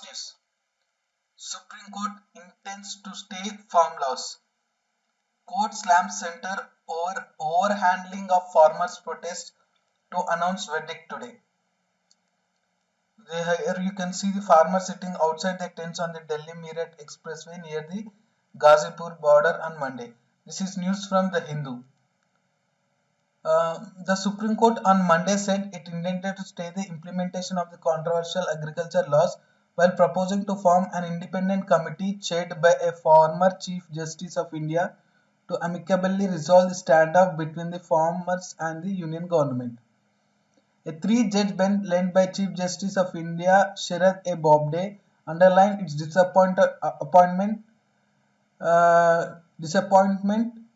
Last news. Supreme Court intends to stay farm laws. Court slams center over overhandling of farmers' protest to announce verdict today. Here you can see the farmers sitting outside the tents on the Delhi-Meerut Expressway near the Ghazipur border on Monday. This is news from the Hindu. The Supreme Court on Monday said it intended to stay the implementation of the controversial agriculture laws while proposing to form an independent committee chaired by a former Chief Justice of India to amicably resolve the standoff between the farmers and the Union government. A three-judge bench led by Chief Justice of India Sharad A. Bobde underlined its disappointment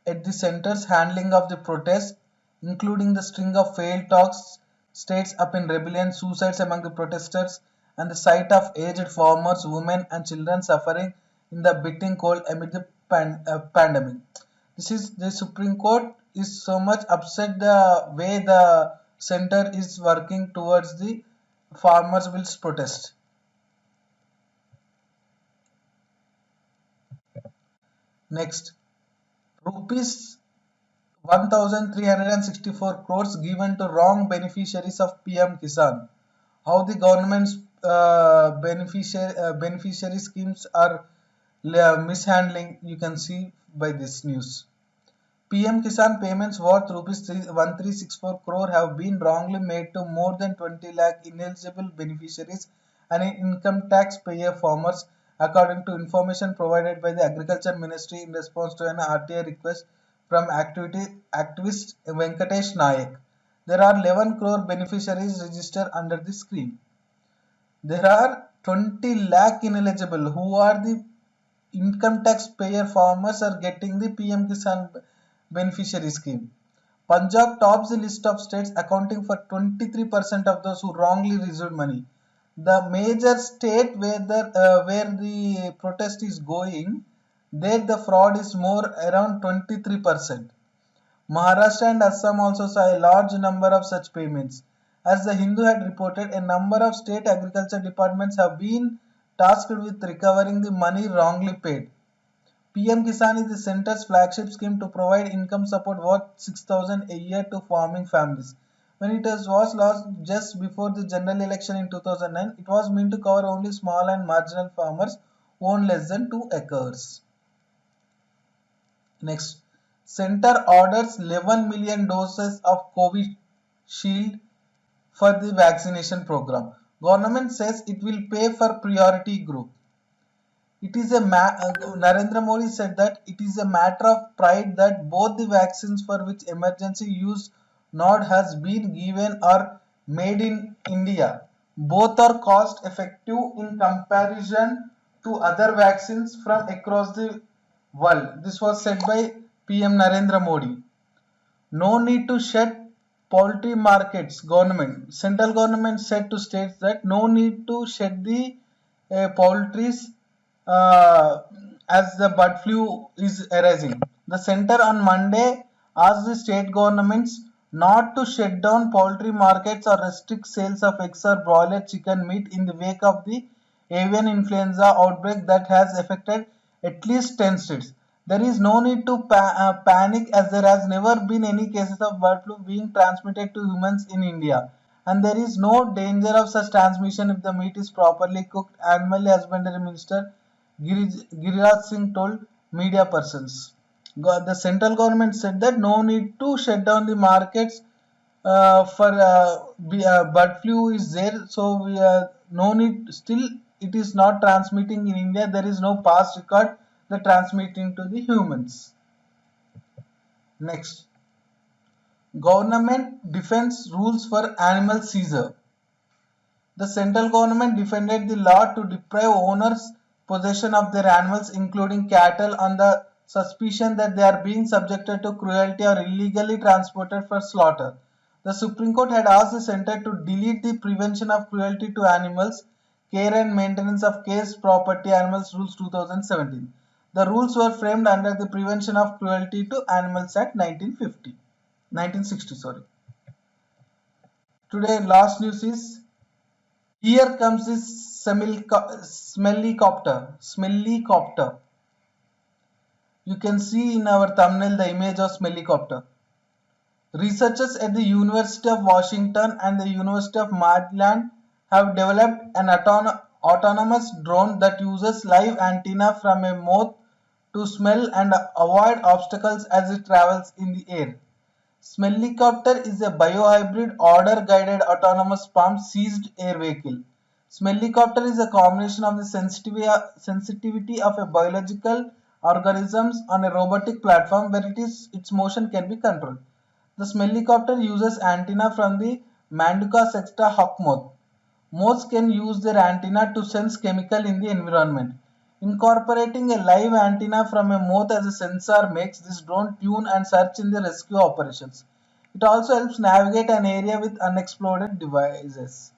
at the centre's handling of the protest, including the string of failed talks, states up in rebellion, suicides among the protesters, and the sight of aged farmers, women, and children suffering in the biting cold amid the pandemic. The Supreme Court is so much upset the way the center is working towards the farmers' bills protest. Next, rupees 1,364 crores given to wrong beneficiaries of PM Kisan. How the government's beneficiary schemes are mishandling, you can see by this news. PM Kisan payments worth rupees 1364 crore have been wrongly made to more than 20 lakh ineligible beneficiaries and income tax payer farmers, according to information provided by the Agriculture Ministry in response to an RTI request from activist Venkatesh Nayak. There are 11 crore beneficiaries registered under this scheme. There are 20 lakh ineligible who are the income tax payer farmers are getting the PM Kisan beneficiary scheme. Punjab tops the list of states, accounting for 23% of those who wrongly received money. The major state where the protest is going, there the fraud is more around 23%. Maharashtra and Assam also saw a large number of such payments. As the Hindu had reported, a number of state agriculture departments have been tasked with recovering the money wrongly paid. PM Kisan is the centre's flagship scheme to provide income support worth 6,000 a year to farming families. When it was launched just before the general election in 2009, it was meant to cover only small and marginal farmers who own less than 2 acres. Next, Centre orders 11 million doses of Covishield for the vaccination program. Government says it will pay for priority group. Narendra Modi said that it is a matter of pride that both the vaccines for which emergency use nod has been given are made in India. Both are cost effective in comparison to other vaccines from across the world. This was said by PM Narendra Modi. No need to shut poultry markets. Central government said to states that no need to shed the poultries as the bird flu is arising. The center on Monday asked the state governments not to shut down poultry markets or restrict sales of eggs or broiler chicken meat in the wake of the avian influenza outbreak that has affected at least 10 states. There is no need to panic, as there has never been any cases of bird flu being transmitted to humans in India, and there is no danger of such transmission if the meat is properly cooked, Animal Husbandry Minister Giriraj Singh told media persons. The central government said that no need to shut down the markets for bird flu is there, so no need. Still, it is not transmitting in India. There is no past record the transmitting to the humans. Next, government defends rules for animal seizure. The central government defended the law to deprive owners possession of their animals, including cattle, on the suspicion that they are being subjected to cruelty or illegally transported for slaughter. The Supreme Court had asked the centre to delete the Prevention of Cruelty to Animals, Care and Maintenance of Caged Property Animals Rules 2017. The rules were framed under the Prevention of Cruelty to Animals Act 1960. Today, last news is Here comes this smellycopter. Smellycopter. You can see in our thumbnail the image of smellycopter. Researchers at the University of Washington and the University of Maryland have developed an autonomous drone that uses live antenna from a moth to smell and avoid obstacles as it travels in the air. Smellycopter is a biohybrid order-guided autonomous pump-seized air vehicle. Smellycopter is a combination of the sensitivity of a biological organisms on a robotic platform where its motion can be controlled. The smellycopter uses antenna from the Manduca sexta hawk moth. Moths can use their antenna to sense chemical in the environment. Incorporating a live antenna from a moth as a sensor makes this drone tune and search in the rescue operations. It also helps navigate an area with unexploded devices.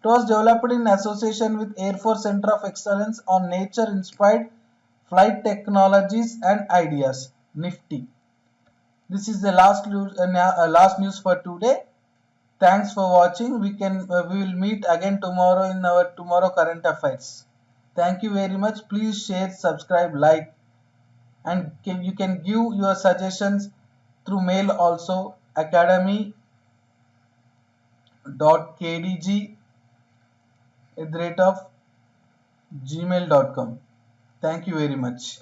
It was developed in association with Air Force Center of Excellence on Nature-Inspired Flight Technologies and Ideas (NIFTY). This is the last news for today. Thanks for watching. We will meet again tomorrow in our tomorrow current affairs. Thank you very much. Please share, subscribe, like, and you can give your suggestions through mail also, academy.kdg@gmail.com. Thank you very much.